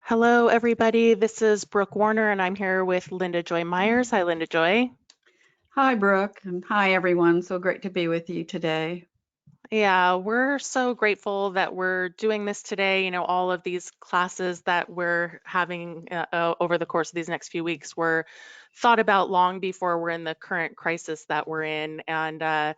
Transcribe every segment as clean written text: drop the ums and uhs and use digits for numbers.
Hello, everybody. This is Brooke Warner, and I'm here with Linda Joy Myers. Hi, Linda Joy. Hi, Brooke, and hi, everyone. So great to be with you today. Yeah, we're so grateful that we're doing this today. All of these classes that we're having over the course of these next few weeks were thought about long before we're in the current crisis that we're in. And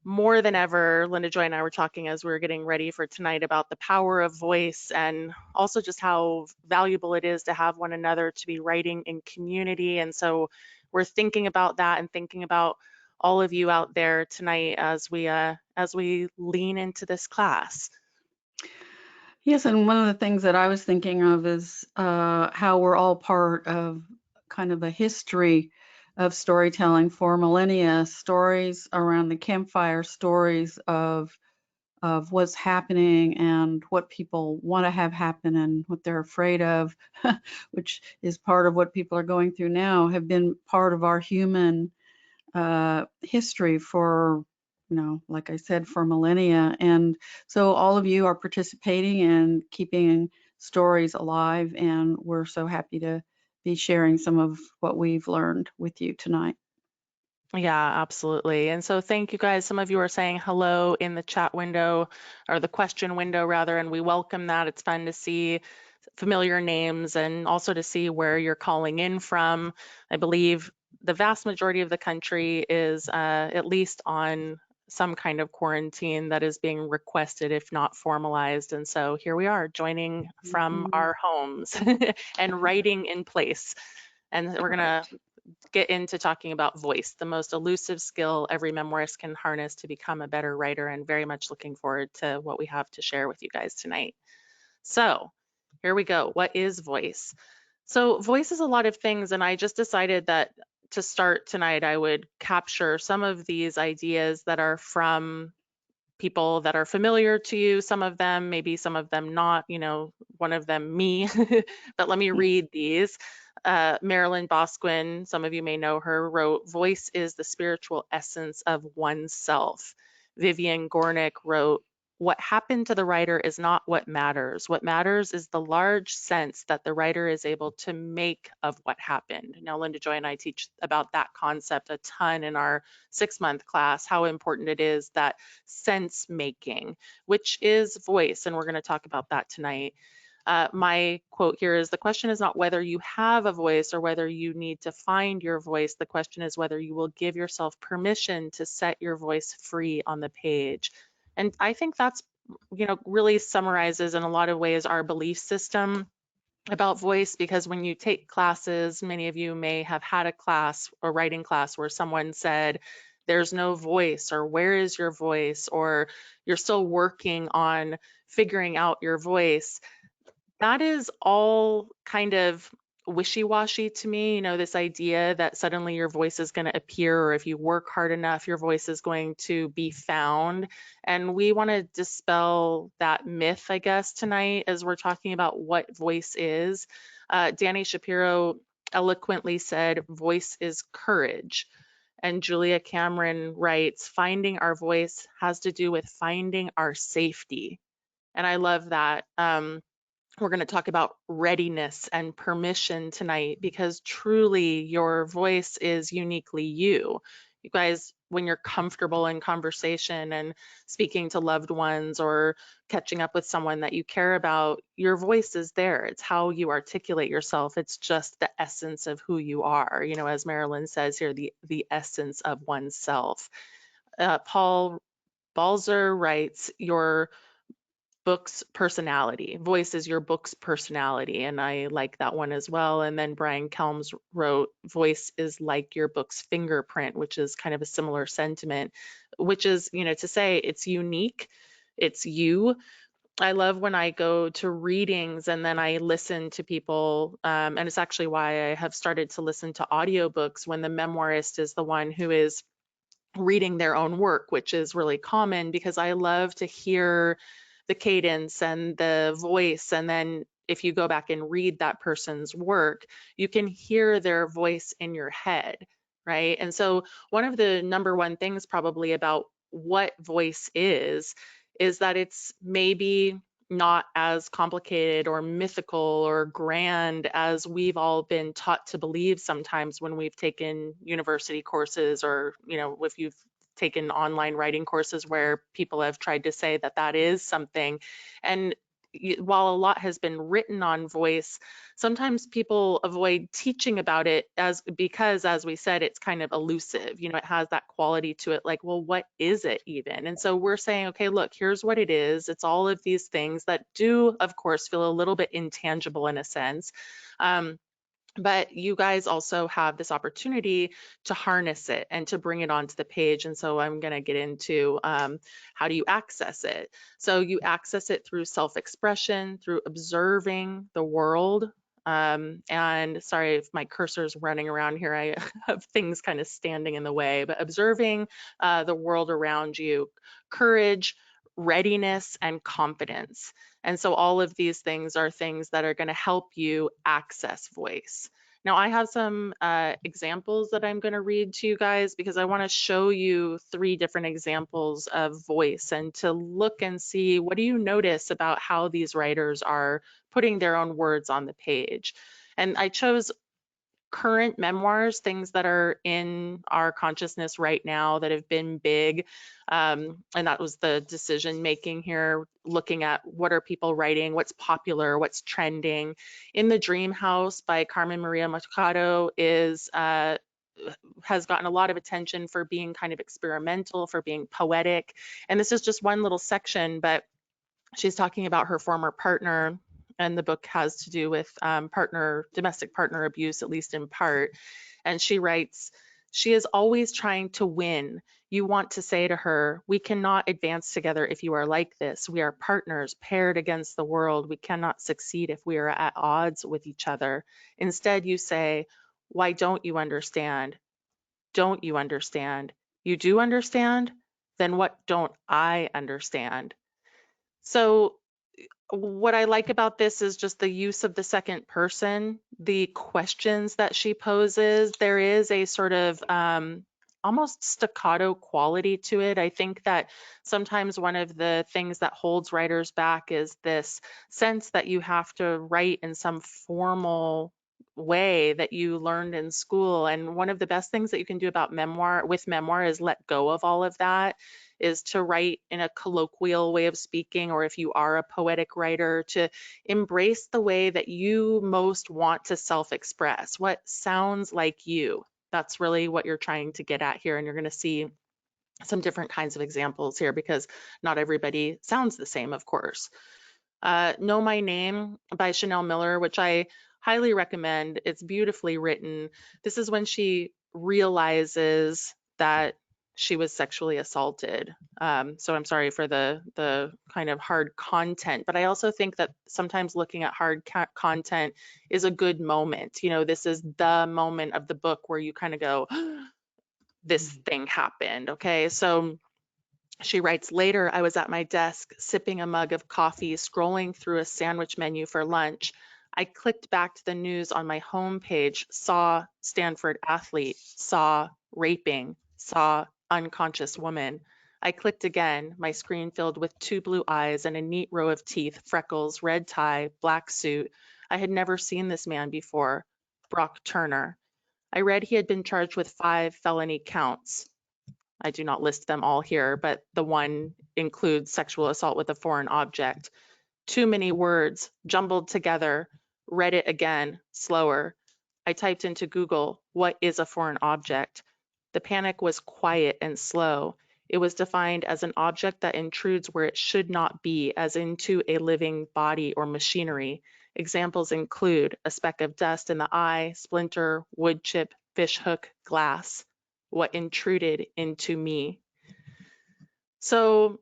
more than ever, Linda Joy and I were talking as we were getting ready for tonight about the power of voice and also just how valuable it is to have one another, to be writing in community. And so we're thinking about that and thinking about all of you out there tonight as we lean into this class. Yes, and one of the things that I was thinking of is how we're all part of kind of a history of storytelling for millennia, stories around the campfire, stories of what's happening and what people want to have happen and what they're afraid of, which is part of what people are going through now, have been part of our human history for, like I said, for millennia. And so all of you are participating and keeping stories alive, and we're so happy to be sharing some of what we've learned with you tonight. Yeah, absolutely. And so thank you guys. Some of you are saying hello in the chat window or the question window rather, and we welcome that. It's fun to see familiar names and also to see where you're calling in from. I believe the vast majority of the country is at least on some kind of quarantine that is being requested, if not formalized. And so here we are joining from Mhm. our homes and writing in place. And we're going to Correct. get into talking about voice, the most elusive skill every memoirist can harness to become a better writer, and very much looking forward to what we have to share with you guys tonight. So, here we go. What is voice? So, voice is a lot of things, and I just decided that to start tonight, I would capture some of these ideas that are from people that are familiar to you, some of them, maybe some of them not, one of them me. But let me read these. Marilyn Bosquin, some of you may know her, wrote, "Voice is the spiritual essence of oneself." Vivian Gornick wrote, "What happened to the writer is not what matters. What matters is the large sense that the writer is able to make of what happened." Now, Linda Joy and I teach about that concept a ton in our 6-month class, how important it is that sense making, which is voice. And we're going to talk about that tonight. My quote here is, "The question is not whether you have a voice or whether you need to find your voice. The question is whether you will give yourself permission to set your voice free on the page." And I think that's, really summarizes in a lot of ways our belief system about voice, because when you take classes, many of you may have had a class or writing class where someone said, "There's no voice," or "Where is your voice?" or "You're still working on figuring out your voice." That is all kind of wishy-washy to me, this idea that suddenly your voice is going to appear, or if you work hard enough, your voice is going to be found. And we want to dispel that myth, I guess, tonight as we're talking about what voice is. Danny Shapiro eloquently said, "Voice is courage." And Julia Cameron writes, "Finding our voice has to do with finding our safety." And I love that. We're going to talk about readiness and permission tonight, because truly your voice is uniquely you. You guys, when you're comfortable in conversation and speaking to loved ones or catching up with someone that you care about, your voice is there. It's how you articulate yourself. It's just the essence of who you are. As Marilyn says here, the essence of oneself. Paul Balzer writes, "Your book's personality. Voice is your book's personality." And I like that one as well. And then Brian Kelms wrote, "Voice is like your book's fingerprint," which is kind of a similar sentiment, which is, to say it's unique, it's you. I love when I go to readings and then I listen to people, and it's actually why I have started to listen to audiobooks when the memoirist is the one who is reading their own work, which is really common, because I love to hear the cadence and the voice. And then if you go back and read that person's work, you can hear their voice in your head, right? And so one of the number one things probably about what voice is that it's maybe not as complicated or mythical or grand as we've all been taught to believe sometimes when we've taken university courses, or, if you've taken online writing courses where people have tried to say that that is something. And while a lot has been written on voice, sometimes people avoid teaching about it because, as we said, it's kind of elusive. It has that quality to it, like, well, what is it even? And so we're saying, okay, look, here's what it is. It's all of these things that do, of course, feel a little bit intangible in a sense. But you guys also have this opportunity to harness it and to bring it onto the page. And so I'm going to get into how do you access it. So you access it through self-expression, through observing the world. And sorry if my cursor's running around here, I have things kind of standing in the way, but observing the world around you, courage, readiness, and confidence. And so all of these things are things that are going to help you access voice. Now, I have some examples that I'm going to read to you guys because I want to show you 3 different examples of voice, and to look and see, what do you notice about how these writers are putting their own words on the page. And I chose current memoirs, things that are in our consciousness right now that have been big. And that was the decision making here, looking at what are people writing, what's popular, what's trending. In the Dream House by Carmen Maria Machado has gotten a lot of attention for being kind of experimental, for being poetic. And this is just one little section, but she's talking about her former partner, and the book has to do with domestic partner abuse, at least in part. And she writes, she is always trying to win. You want to say to her, we cannot advance together if you are like this. We are partners paired against the world. We cannot succeed if we are at odds with each other. Instead, you say, why don't you understand? Don't you understand? You do understand? Then what don't I understand? So what I like about this is just the use of the second person, the questions that she poses. There is a sort of almost staccato quality to it. I think that sometimes one of the things that holds writers back is this sense that you have to write in some formal way that you learned in school. And one of the best things that you can do about memoir is let go of all of that, is to write in a colloquial way of speaking, or if you are a poetic writer, to embrace the way that you most want to self-express, what sounds like you. That's really what you're trying to get at here. And you're going to see some different kinds of examples here because not everybody sounds the same, of course. Know My Name by Chanel Miller, which I highly recommend. It's beautifully written. This is when she realizes that she was sexually assaulted. So I'm sorry for the kind of hard content, but I also think that sometimes looking at hard content is a good moment. This is the moment of the book where you kind of go, this thing happened. Okay, so she writes, later, I was at my desk, sipping a mug of coffee, scrolling through a sandwich menu for lunch. I clicked back to the news on my homepage, saw Stanford athlete, saw raping, saw unconscious woman. I clicked again, my screen filled with 2 blue eyes and a neat row of teeth, freckles, red tie, black suit. I had never seen this man before. Brock Turner. I read he had been charged with 5 felony counts. I do not list them all here, but the one includes sexual assault with a foreign object. Too many words, jumbled together. Read it again, slower. I typed into Google, what is a foreign object? The panic was quiet and slow. It was defined as an object that intrudes where it should not be, as into a living body or machinery. Examples include a speck of dust in the eye, splinter, wood chip, fish hook, glass. What intruded into me. So,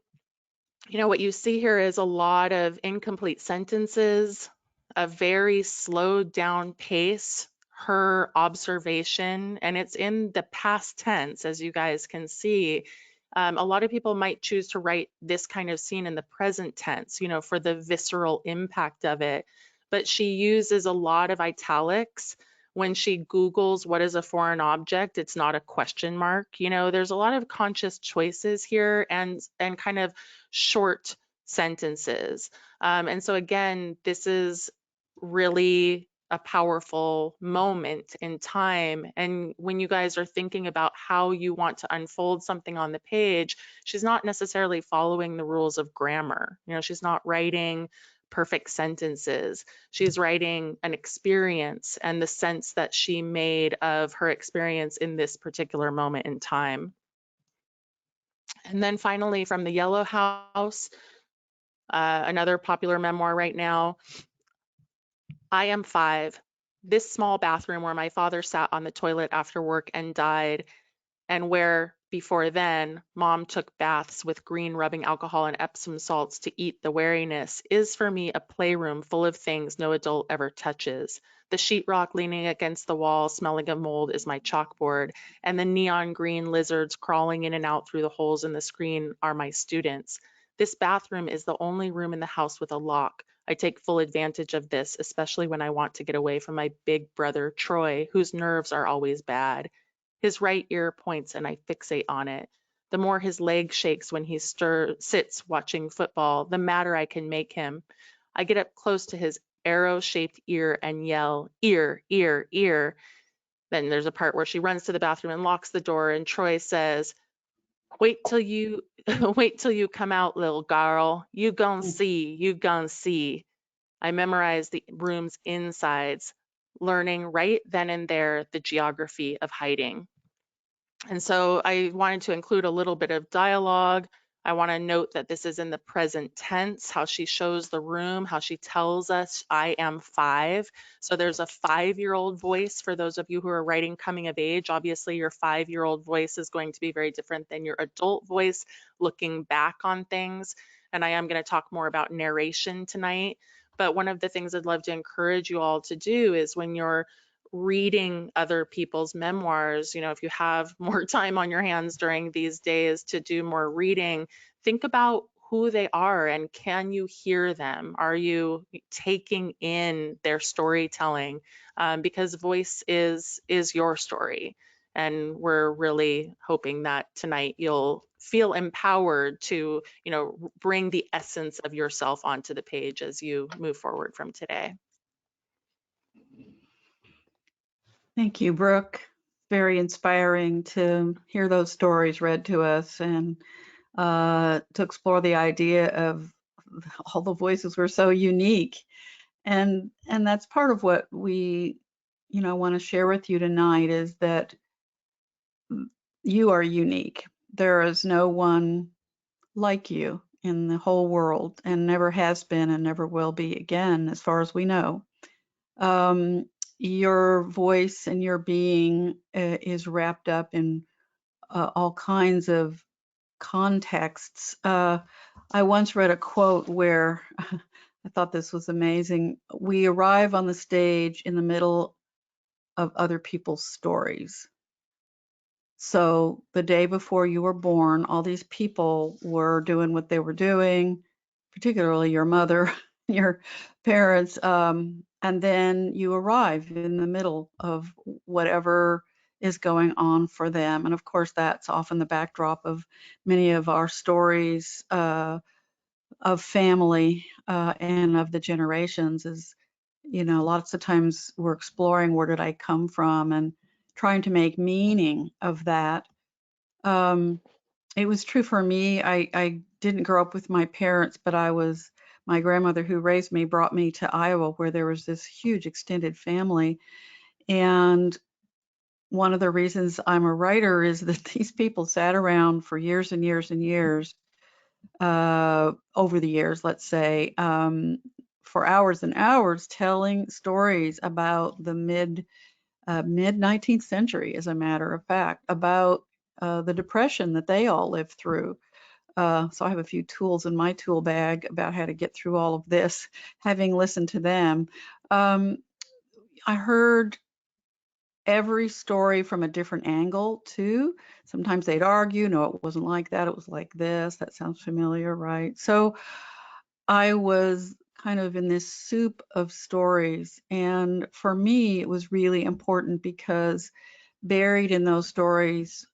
what you see here is a lot of incomplete sentences, a very slowed down pace, her observation, and it's in the past tense, as you guys can see. A lot of people might choose to write this kind of scene in the present tense, for the visceral impact of it. But she uses a lot of italics. When she Googles what is a foreign object, it's not a question mark. There's a lot of conscious choices here and kind of short sentences. And so again, this is really a powerful moment in time. And when you guys are thinking about how you want to unfold something on the page, she's not necessarily following the rules of grammar. You know, she's not writing perfect sentences. She's writing an experience and the sense that she made of her experience in this particular moment in time. And then finally, from the Yellow House, another popular memoir right now, I am 5. This small bathroom where my father sat on the toilet after work and died, and where, before then, Mom took baths with green rubbing alcohol and Epsom salts to eat the wariness, is for me a playroom full of things no adult ever touches. The sheetrock leaning against the wall, smelling of mold, is my chalkboard, and the neon green lizards crawling in and out through the holes in the screen are my students. This bathroom is the only room in the house with a lock. I take full advantage of this, especially when I want to get away from my big brother, Troy, whose nerves are always bad. His right ear points and I fixate on it. The more his leg shakes when he sits watching football, the madder I can make him. I get up close to his arrow-shaped ear and yell, ear, ear, ear. Then there's a part where she runs to the bathroom and locks the door, and Troy says, wait till you wait till you come out, little girl. You gon' see, you gon' see. I memorized the room's insides, learning right then and there the geography of hiding. And so I wanted to include a little bit of dialogue. I want to note that this is in the present tense, how she shows the room, how she tells us, I am 5. So there's a 5-year-old voice for those of you who are writing coming of age. Obviously, your 5-year-old voice is going to be very different than your adult voice looking back on things. And I am going to talk more about narration tonight. But one of the things I'd love to encourage you all to do is when you're reading other people's memoirs, you know, if you have more time on your hands during these days to do more reading, think about who they are and can you hear them? Are you taking in their storytelling? Because voice is your story. And we're really hoping that tonight you'll feel empowered to, you know, bring the essence of yourself onto the page as you move forward from today. Thank you, Brooke. Very inspiring to hear those stories read to us and to explore the idea of all the voices were so unique. And that's part of what we, want to share with you tonight is that you are unique. There is no one like you in the whole world and never has been and never will be again, as far as we know. Your voice and your being is wrapped up in all kinds of contexts. I once read a quote where I thought this was amazing. We arrive on the stage in the middle of other people's stories. So the day before you were born, all these people were doing what they were doing, particularly your mother, your parents, and then you arrive in the middle of whatever is going on for them. And of course, that's often the backdrop of many of our stories of family and of the generations is, lots of times we're exploring where did I come from and trying to make meaning of that. It was true for me. I didn't grow up with my parents, but my grandmother who raised me brought me to Iowa where there was this huge extended family. And one of the reasons I'm a writer is that these people sat around for years and years and years, over the years, let's say, for hours and hours telling stories about the mid 19th century, as a matter of fact, about the depression that they all lived through. So I have a few tools in my tool bag about how to get through all of this, having listened to them. I heard every story from a different angle too. Sometimes they'd argue, no, it wasn't like that, it was like this. That sounds familiar, right? So I was kind of in this soup of stories. And for me, it was really important because buried in those stories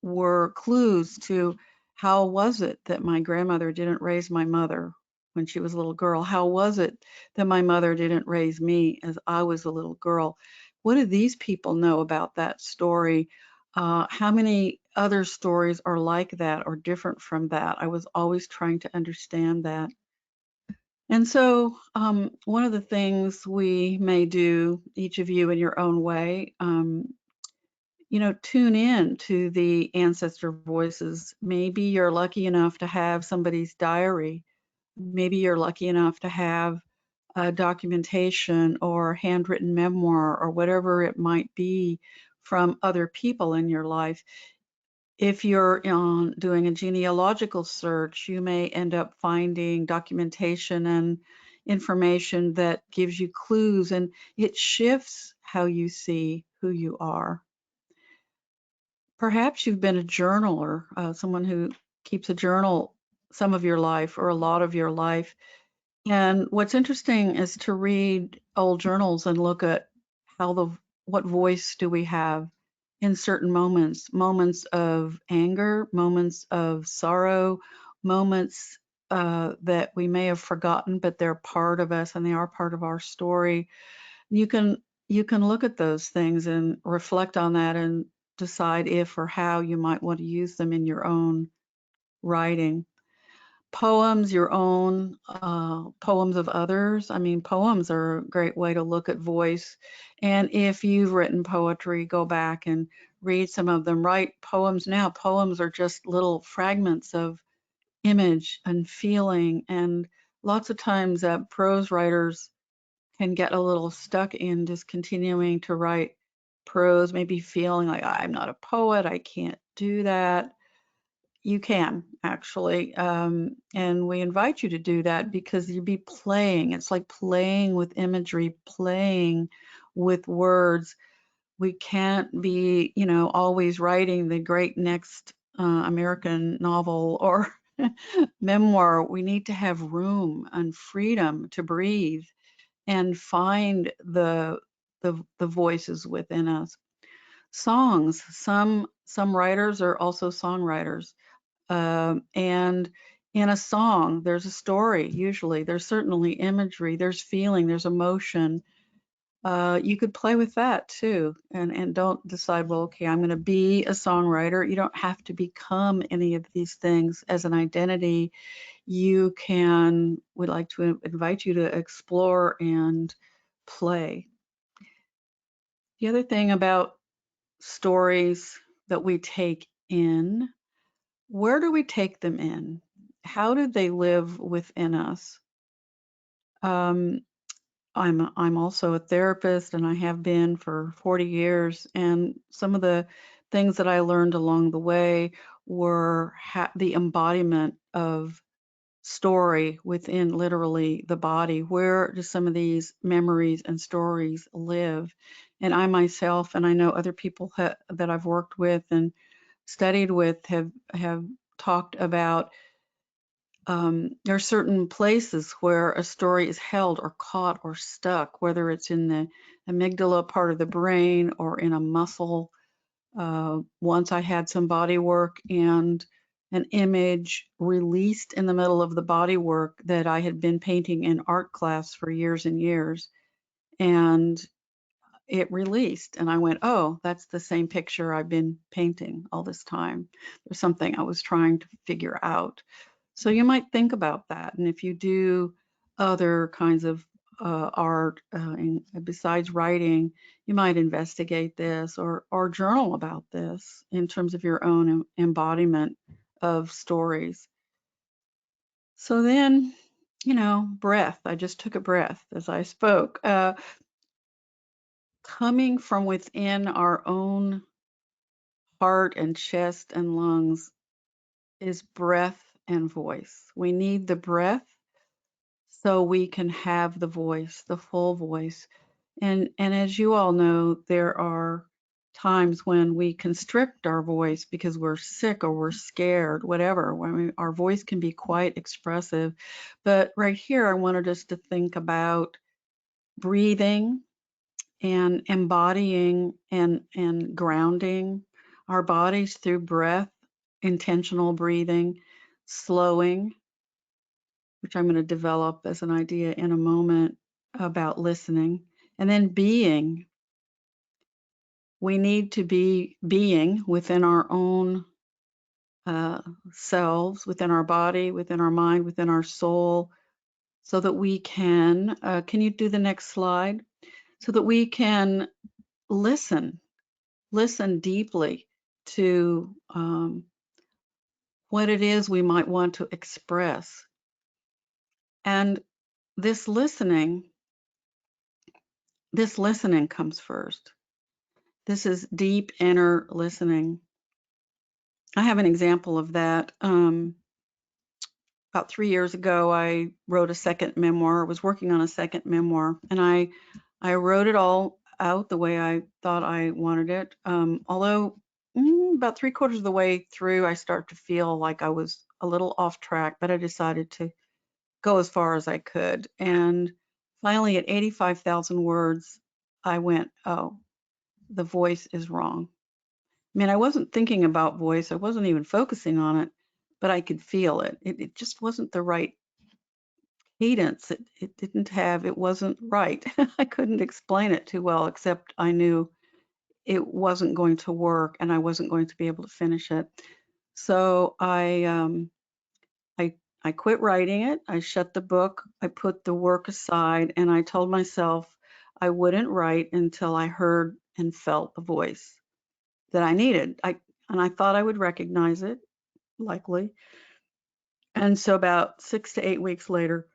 were clues to How was it that my grandmother didn't raise my mother when she was a little girl? How was it that my mother didn't raise me as I was a little girl? What do these people know about that story? How many other stories are like that or different from that? I was always trying to understand that. And so, one of the things we may do, each of you in your own way, tune in to the ancestor voices. Maybe you're lucky enough to have somebody's diary. Maybe you're lucky enough to have a documentation or handwritten memoir or whatever it might be from other people in your life. If you're doing a genealogical search, you may end up finding documentation and information that gives you clues, and it shifts how you see who you are. Perhaps you've been a journaler, someone who keeps a journal some of your life or a lot of your life. And what's interesting is to read old journals and look at what voice do we have in certain moments, moments of anger, moments of sorrow, moments that we may have forgotten, but they're part of us and they are part of our story. You can look at those things and reflect on that and decide if or how you might want to use them in your own writing. Poems, your own, poems of others. I mean, poems are a great way to look at voice. And if you've written poetry, go back and read some of them. Write poems now. Poems are just little fragments of image and feeling. And lots of times prose writers can get a little stuck in just continuing to write prose, maybe feeling like I'm not a poet, I can't do that. You can actually, and we invite you to do that because you'll be playing. It's like playing with imagery, playing with words. We can't be, always writing the great next American novel or memoir. We need to have room and freedom to breathe and find the voices within us. Songs. Some writers are also songwriters, and in a song, there's a story. Usually, there's certainly imagery, there's feeling, there's emotion. You could play with that too, and don't decide, well, okay, I'm going to be a songwriter. You don't have to become any of these things as an identity. We'd like to invite you to explore and play. The other thing about stories that we take in, where do we take them in? How do they live within us? Um, I'm also a therapist, and I have been for 40 years. And some of the things that I learned along the way were the embodiment of story within literally the body. Where do some of these memories and stories live? And I myself, and I know other people that I've worked with and studied with, have talked about there are certain places where a story is held or caught or stuck, whether it's in the amygdala part of the brain or in a muscle. Once I had some body work and an image released in the middle of the body work that I had been painting in art class for years and years. And it released, and I went, oh, that's the same picture I've been painting all this time. There's something I was trying to figure out. So you might think about that. And if you do other kinds of art besides writing, you might investigate this or journal about this in terms of your own embodiment of stories. So then, breath. I just took a breath as I spoke. Coming from within our own heart and chest and lungs is breath and voice. We need the breath so we can have the voice, the full voice. And as you all know, there are times when we constrict our voice because we're sick or we're scared, whatever. Our voice can be quite expressive. But right here, I wanted us to think about breathing and embodying and grounding our bodies through breath intentional breathing, slowing, which I'm going to develop as an idea in a moment about listening, and then being. We need to be being within our own selves, within our body, within our mind, within our soul, so that we can you do the next slide? So that we can listen deeply to what it is we might want to express. And this listening comes first. This is deep inner listening. I have an example of that. About 3 years ago, I wrote a second memoir. I was working on a second memoir, and I wrote it all out the way I thought I wanted it. Although about 3/4 of the way through, I started to feel like I was a little off track, but I decided to go as far as I could. And finally, at 85,000 words, I went, oh, the voice is wrong. I mean, I wasn't thinking about voice. I wasn't even focusing on it, but I could feel it. It just wasn't the right cadence. It wasn't right. I couldn't explain it too well, except I knew it wasn't going to work and I wasn't going to be able to finish it. So I quit writing it. I shut the book. I put the work aside, and I told myself I wouldn't write until I heard and felt the voice that I needed. And I thought I would recognize it, likely. And so about 6 to 8 weeks later,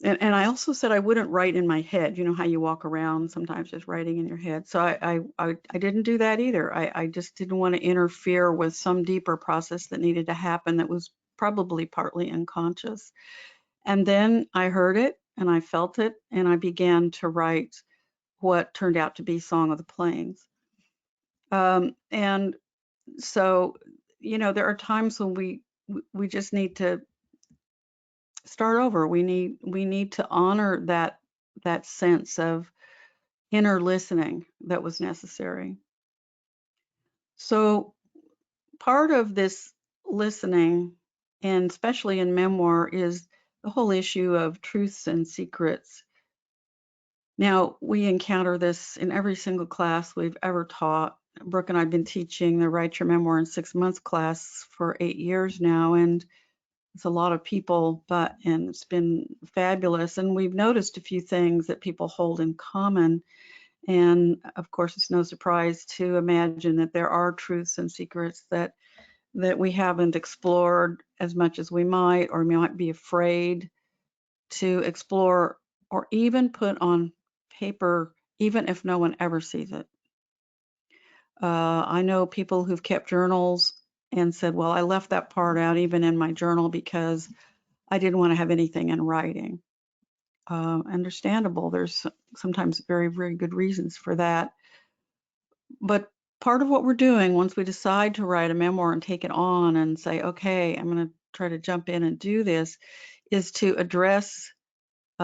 and I also said I wouldn't write in my head. You know how you walk around sometimes just writing in your head. So I didn't do that either. I just didn't want to interfere with some deeper process that needed to happen that was probably partly unconscious. And then I heard it and I felt it, and I began to write what turned out to be Song of the Plains. And so, there are times when we just need to start over. We need to honor that sense of inner listening that was necessary. So part of this listening, and especially in memoir, is the whole issue of truths and secrets. Now, we encounter this in every single class we've ever taught. Brooke and I have been teaching the Write Your Memoir in 6 Months class for 8 years now, and it's a lot of people, and it's been fabulous. And we've noticed a few things that people hold in common. And of course, it's no surprise to imagine that there are truths and secrets that we haven't explored as much as we might, or we might be afraid to explore, or even put on paper, even if no one ever sees it. I know people who've kept journals and said, well, I left that part out even in my journal because I didn't want to have anything in writing. Understandable. There's sometimes very, very good reasons for that. But part of what we're doing once we decide to write a memoir and take it on and say, okay, I'm going to try to jump in and do this, is to address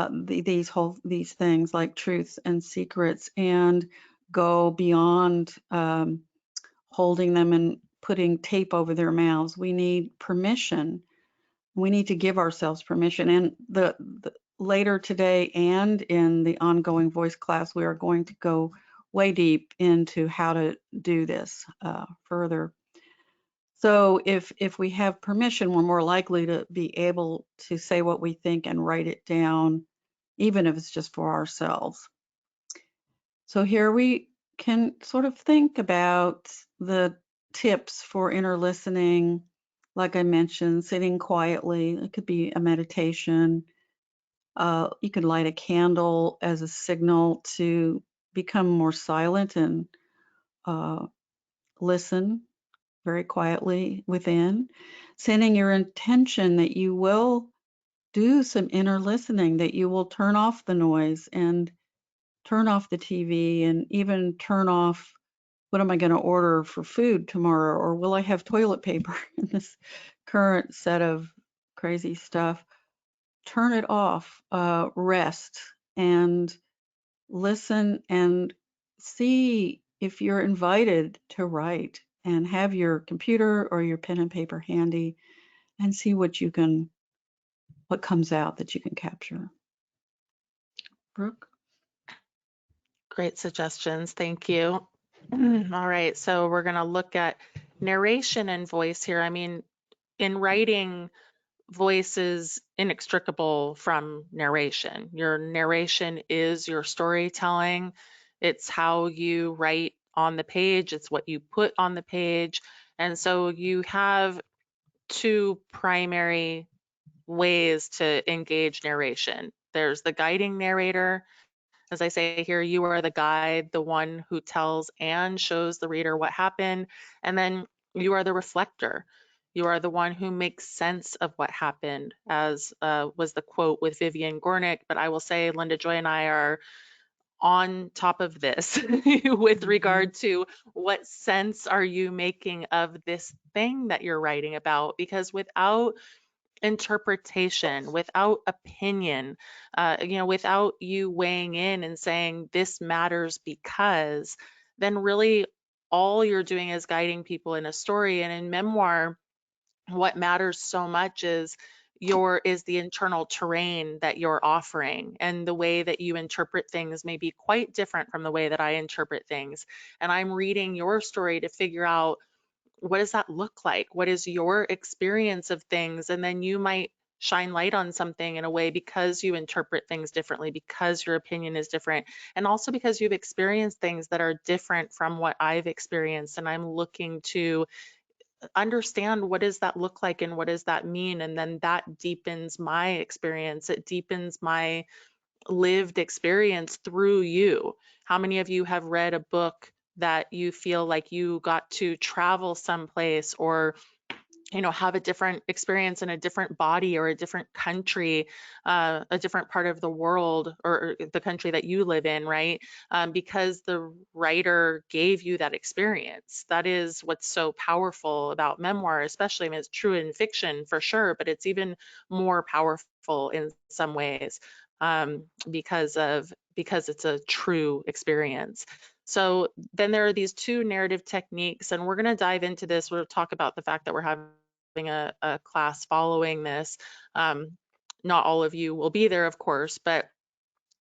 these things like truths and secrets, and go beyond holding them and putting tape over their mouths. We need permission. We need to give ourselves permission. And the later today and in the ongoing voice class, we are going to go way deep into how to do this further. So if we have permission, we're more likely to be able to say what we think and write it down, even if it's just for ourselves. So here we can sort of think about the tips for inner listening. Like I mentioned, sitting quietly. It could be a meditation. You could light a candle as a signal to become more silent and listen very quietly within, setting your intention that you will do some inner listening, that you will turn off the noise and turn off the TV, and even turn off what am I going to order for food tomorrow, or will I have toilet paper in this current set of crazy stuff. Turn it off, rest, and listen, and see if you're invited to write, and have your computer or your pen and paper handy and see what comes out that you can capture. Brooke? Great suggestions. Thank you. All right, so we're going to look at narration and voice here. I mean, in writing, voice is inextricable from narration. Your narration is your storytelling. It's how you write on the page, it's what you put on the page. And so you have two primary ways to engage narration. There's the guiding narrator. As I say here, you are the guide, the one who tells and shows the reader what happened. And then you are the reflector. You are the one who makes sense of what happened, as was the quote with Vivian Gornick. But I will say Linda Joy and I are on top of this with regard to what sense are you making of this thing that you're writing about? Because without interpretation, without opinion, without you weighing in and saying this matters because, then really all you're doing is guiding people in a story. And in memoir, what matters so much is the internal terrain that you're offering, and the way that you interpret things may be quite different from the way that I interpret things. And I'm reading your story to figure out, what does that look like? What is your experience of things? And then you might shine light on something in a way because you interpret things differently, because your opinion is different, and also because you've experienced things that are different from what I've experienced. And I'm looking to understand, what does that look like and what does that mean? And then that deepens my experience. It deepens my lived experience through you. How many of you have read a book that you feel like you got to travel someplace, or have a different experience in a different body or a different country, a different part of the world, or the country that you live in, right? Because the writer gave you that experience. That is what's so powerful about memoir, especially. I mean, it's true in fiction for sure, but it's even more powerful in some ways, because it's a true experience. So then there are these two narrative techniques, and we're going to dive into this. We'll talk about the fact that we're having a class following this. Not all of you will be there, of course, but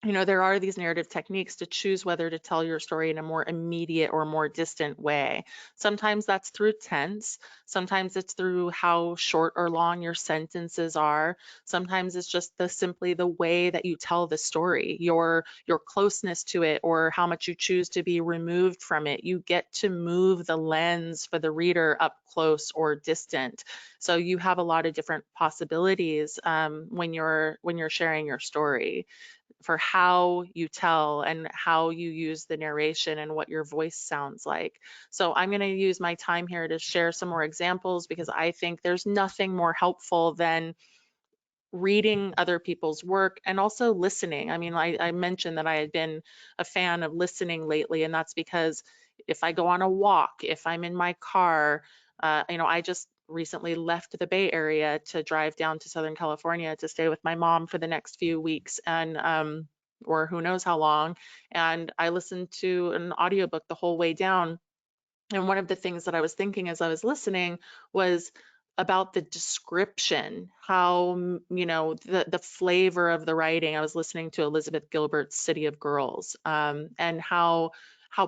there are these narrative techniques to choose whether to tell your story in a more immediate or more distant way. Sometimes that's through tense. Sometimes it's through how short or long your sentences are. Sometimes it's just simply the way that you tell the story, your closeness to it, or how much you choose to be removed from it. You get to move the lens for the reader up close or distant. So you have a lot of different possibilities when you're sharing your story, for how you tell and how you use the narration and what your voice sounds like. So I'm going to use my time here to share some more examples, because I think there's nothing more helpful than reading other people's work and also listening. I mean, I mentioned that I had been a fan of listening lately, and that's because if I go on a walk, if I'm in my car, I just recently left the Bay Area to drive down to Southern California to stay with my mom for the next few weeks, and or who knows how long. And I listened to an audiobook the whole way down. And one of the things that I was thinking as I was listening was about the description, how, the flavor of the writing. I was listening to Elizabeth Gilbert's City of Girls, and how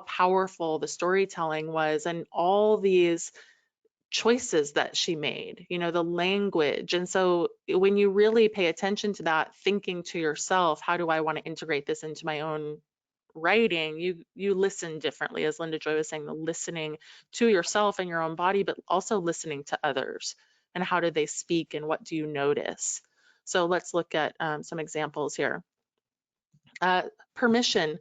powerful the storytelling was, and all these choices that she made, the language. And so when you really pay attention to that, thinking to yourself, how do I want to integrate this into my own writing, you listen differently. As Linda Joy was saying, the listening to yourself and your own body, but also listening to others, and how do they speak and what do you notice. So let's look at some examples here. Permission.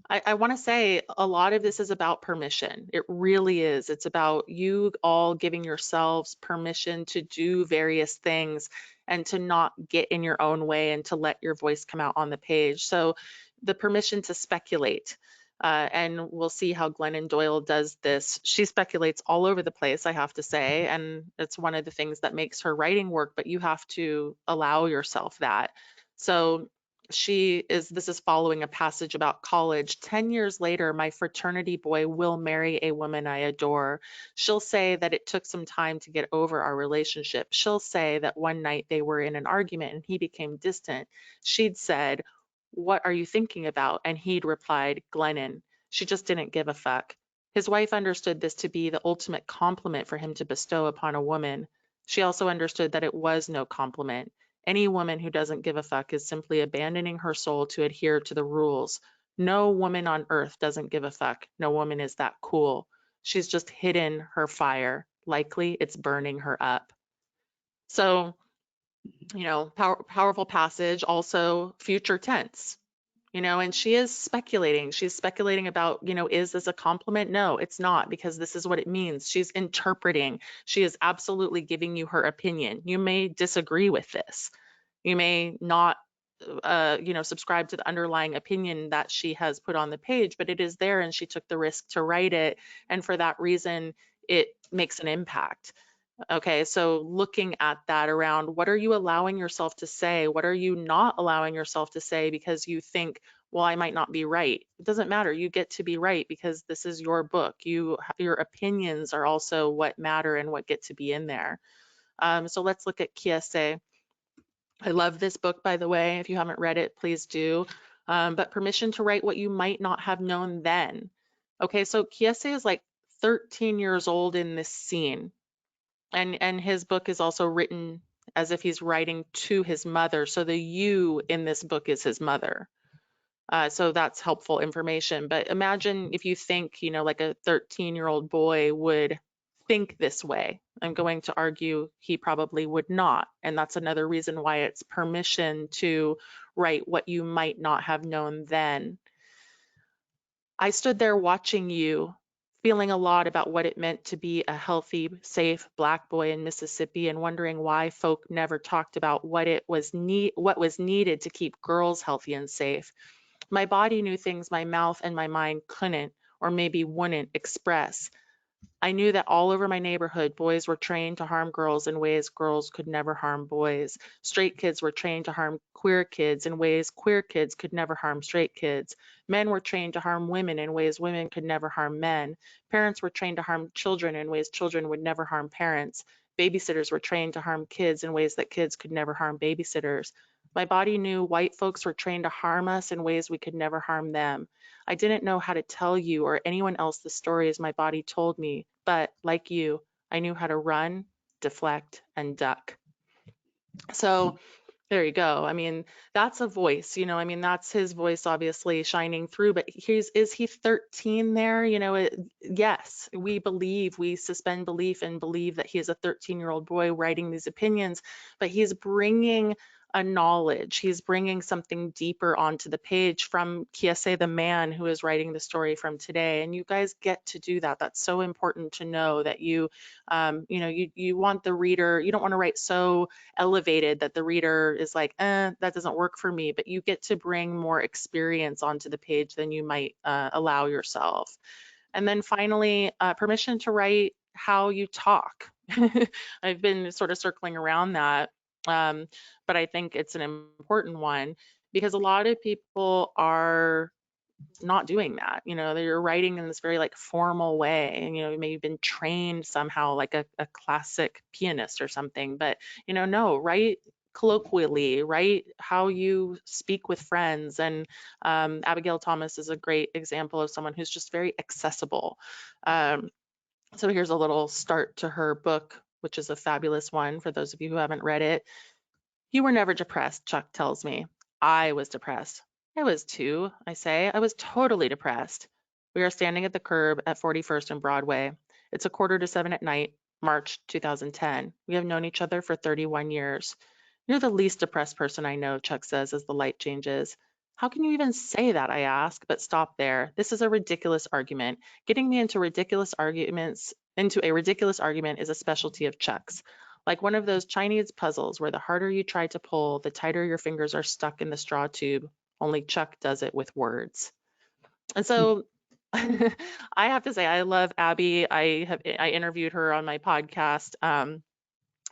I want to say a lot of this is about permission. It really is. It's about you all giving yourselves permission to do various things and to not get in your own way, and to let your voice come out on the page. So the permission to speculate. And we'll see how Glennon Doyle does this. She speculates all over the place, I have to say, and it's one of the things that makes her writing work, but you have to allow yourself that. So This is following a passage about college. 10 years later, my fraternity boy will marry a woman I adore. She'll say that it took some time to get over our relationship. She'll say that one night they were in an argument and he became distant. She'd said, "What are you thinking about?" And he'd replied, "Glennon." She just didn't give a fuck. His wife understood this to be the ultimate compliment for him to bestow upon a woman. She also understood that it was no compliment. Any woman who doesn't give a fuck is simply abandoning her soul to adhere to the rules. No woman on earth doesn't give a fuck. No woman is that cool. She's just hidden her fire. Likely it's burning her up. So, powerful passage, also future tense. And she is speculating. She's speculating about, is this a compliment? No, it's not, because this is what it means. She's interpreting. She is absolutely giving you her opinion. You may disagree with this. You may not, subscribe to the underlying opinion that she has put on the page, but it is there and she took the risk to write it. And for that reason, it makes an impact. Okay, so looking at that around, what are you allowing yourself to say? What are you not allowing yourself to say because you think, well, I might not be right. It doesn't matter. You get to be right because this is your book. Your opinions are also what matter and what get to be in there. So let's look at Kiese. I love this book, by the way. If you haven't read it, please do. But Permission to Write What You Might Not Have Known Then. Okay, so Kiese is like 13 years old in this scene. And his book is also written as if he's writing to his mother. So the you in this book is his mother. So that's helpful information. But imagine if you think, like a 13-year-old boy would think this way. I'm going to argue he probably would not. And that's another reason why it's permission to write what you might not have known then. I stood there watching you, feeling a lot about what it meant to be a healthy, safe Black boy in Mississippi, and wondering why folk never talked about what was needed to keep girls healthy and safe. My body knew things my mouth and my mind couldn't, or maybe wouldn't, express. I knew that all over my neighborhood, boys were trained to harm girls in ways girls could never harm boys. Straight kids were trained to harm queer kids in ways queer kids could never harm straight kids. Men were trained to harm women in ways women could never harm men. Parents were trained to harm children in ways children would never harm parents. Babysitters were trained to harm kids in ways that kids could never harm babysitters. My body knew white folks were trained to harm us in ways we could never harm them. I didn't know how to tell you or anyone else the stories my body told me, but like you, I knew how to run, deflect, and duck. So there you go. I mean, that's a voice, that's his voice obviously shining through, but is he 13 there? Yes, we suspend belief and believe that he is a 13-year-old boy writing these opinions, but he's bringing a knowledge. He's bringing something deeper onto the page from Kiese, the man who is writing the story from today. And you guys get to do that. That's so important to know that you want the reader, you don't want to write so elevated that the reader is like, that doesn't work for me, but you get to bring more experience onto the page than you might allow yourself. And then finally, permission to write how you talk. I've been sort of circling around that, but I think it's an important one because a lot of people are not doing that. They're writing in this very like formal way, and maybe you've been trained somehow like a classic pianist or something, but no, write colloquially, write how you speak with friends. And Abigail Thomas is a great example of someone who's just very accessible. So here's a little start to her book, which is a fabulous one for those of you who haven't read it. You were never depressed, Chuck tells me. I was depressed. I was too, I say. I was totally depressed. We are standing at the curb at 41st and Broadway. It's 6:45 at night, March 2010. We have known each other for 31 years. You're the least depressed person I know, Chuck says as the light changes. How can you even say that, I ask, but stop there. This is a ridiculous argument. Getting me into a ridiculous argument is a specialty of Chuck's. Like one of those Chinese puzzles where the harder you try to pull, the tighter your fingers are stuck in the straw tube. Only Chuck does it with words. And so I have to say, I love Abby. I interviewed her on my podcast.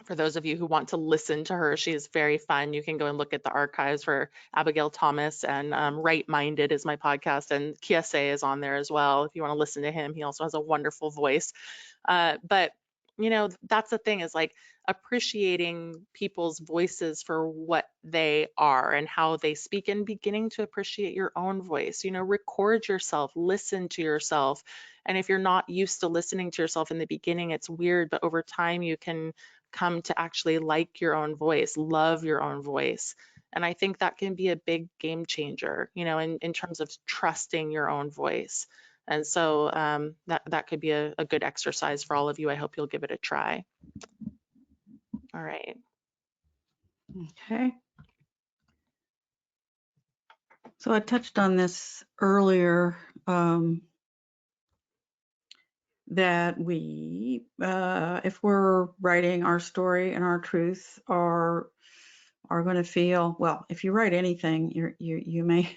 For those of you who want to listen to her, she is very fun. You can go and look at the archives for Abigail Thomas, and Right Minded is my podcast, and Kiese is on there as well. If you want to listen to him, he also has a wonderful voice. But that's the thing, is like appreciating people's voices for what they are and how they speak, and beginning to appreciate your own voice. Record yourself, listen to yourself. And if you're not used to listening to yourself in the beginning, it's weird, but over time you can come to actually like your own voice, love your own voice. And I think that can be a big game changer, in terms of trusting your own voice. And so that could be a good exercise for all of you. I hope you'll give it a try. All right. Okay. So I touched on this earlier, that we, if we're writing our story and our truth, are going to feel, well, if you write anything, you may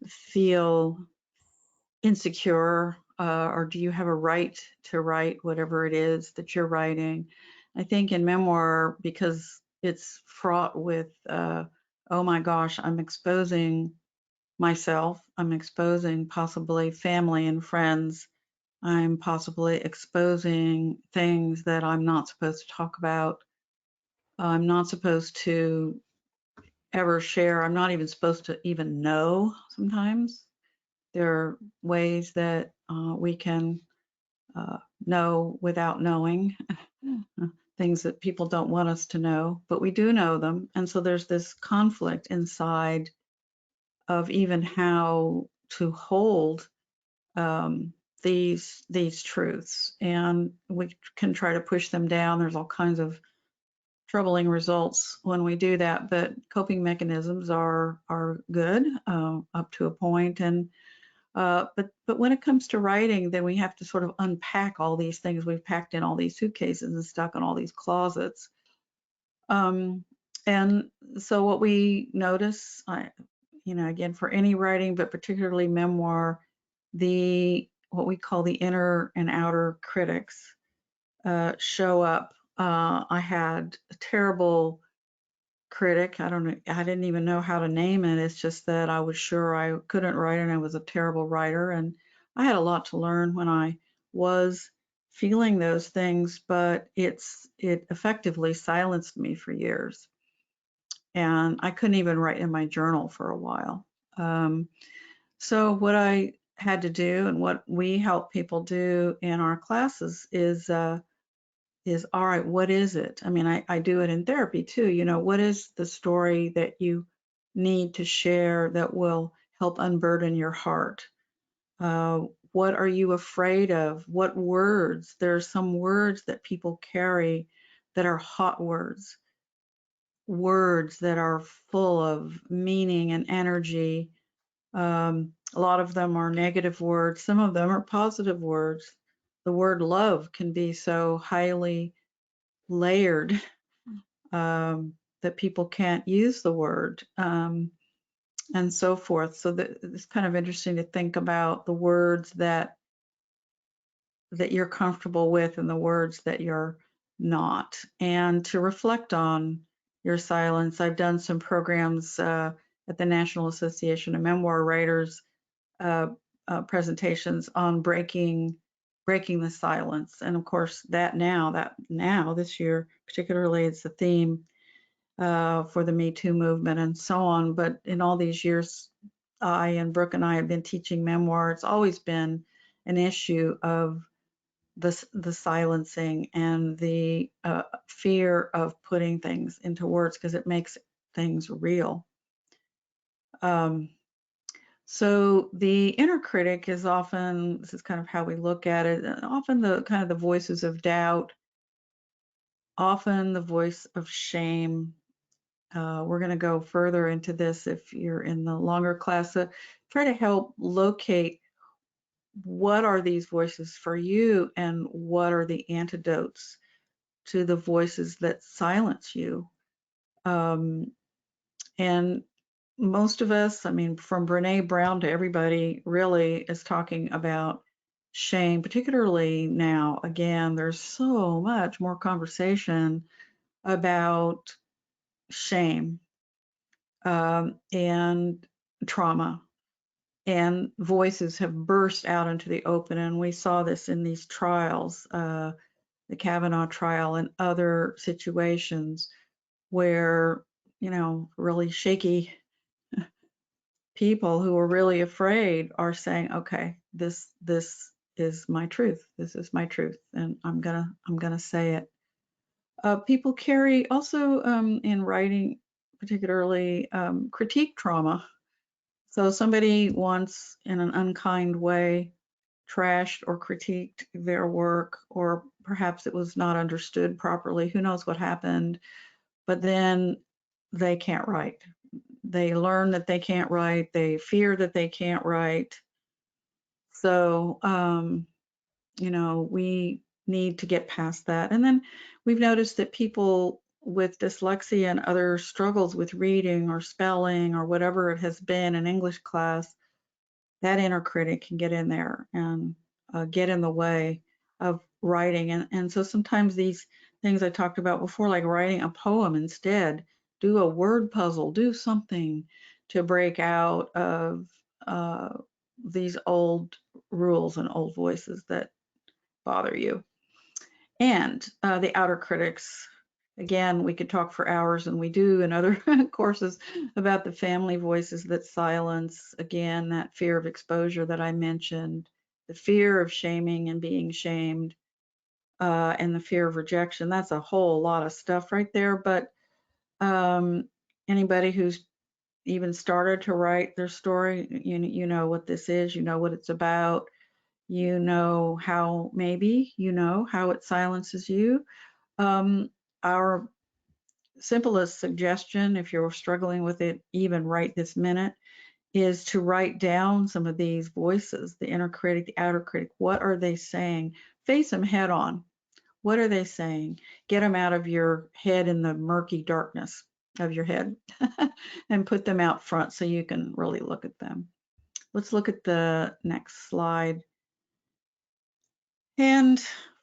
feel insecure, or do you have a right to write whatever it is that you're writing? I think in memoir, because it's fraught with, oh my gosh, I'm exposing myself, I'm exposing possibly family and friends, I'm possibly exposing things that I'm not supposed to talk about, I'm not supposed to ever share, I'm not even supposed to even know sometimes. There are ways that we can know without knowing, things that people don't want us to know, but we do know them. And so there's this conflict inside of even how to hold these truths. And we can try to push them down. There's all kinds of troubling results when we do that, but coping mechanisms are good up to a point. And but when it comes to writing, then we have to sort of unpack all these things we've packed in all these suitcases and stuck in all these closets. And so what we notice, again, for any writing, but particularly memoir, what we call the inner and outer critics show up. I had a terrible critic. I don't know. I didn't even know how to name it. It's just that I was sure I couldn't write and I was a terrible writer. And I had a lot to learn when I was feeling those things, but it effectively silenced me for years. And I couldn't even write in my journal for a while. So what I had to do and what we help people do in our classes is all right, what is it? I mean, I do it in therapy too. What is the story that you need to share that will help unburden your heart? What are you afraid of? What words? There are some words that people carry that are hot words, words that are full of meaning and energy. A lot of them are negative words. Some of them are positive words. The word love can be so highly layered that people can't use the word, and so forth. So it's kind of interesting to think about the words that you're comfortable with and the words that you're not, and to reflect on your silence. I've done some programs at the National Association of Memoir Writers, presentations on breaking the silence. And of course, that now this year particularly, it's the theme for the Me Too movement and so on. But in all these years, I and Brooke and I have been teaching memoir. It's always been an issue of the silencing and the fear of putting things into words because it makes things real. So the inner critic is often, this is kind of how we look at it, often the kind of the voices of doubt, often the voice of shame. We're going to go further into this if you're in the longer class. Try to help locate what are these voices for you and what are the antidotes to the voices that silence you. And most of us, I mean, from Brene Brown to everybody, really is talking about shame, particularly now. Again, there's so much more conversation about shame and trauma, and voices have burst out into the open. And we saw this in these trials, the Kavanaugh trial and other situations where, you know, really shaky people who are really afraid are saying, okay, this is my truth. This is my truth, and I'm gonna say it. People carry also in writing, particularly critique trauma. So somebody once, in an unkind way, trashed or critiqued their work, or perhaps it was not understood properly. Who knows what happened? But then they can't write. They learn that they can't write. They fear that they can't write. So, you know, we need to get past that. And then we've noticed that people with dyslexia and other struggles with reading or spelling or whatever it has been in English class, that inner critic can get in there and get in the way of writing. And so sometimes these things I talked about before, like writing a poem instead, do a word puzzle, do something to break out of uh, these old rules and old voices that bother you. And the outer critics, again, we could talk for hours, and we do in other courses, about the family voices that silence, again, that fear of exposure that I mentioned, the fear of shaming and being shamed, and the fear of rejection. That's a whole lot of stuff right there. But anybody who's even started to write their story, you know what this is, you know what it's about, you know how, maybe you know how it silences you. Our simplest suggestion, if you're struggling with it even right this minute, is to write down some of these voices, the inner critic, the outer critic. What are they saying? Face them head on. What are they saying? Get them out of your head, in the murky darkness of your head, and put them out front so you can really look at them. Let's look at the next slide. And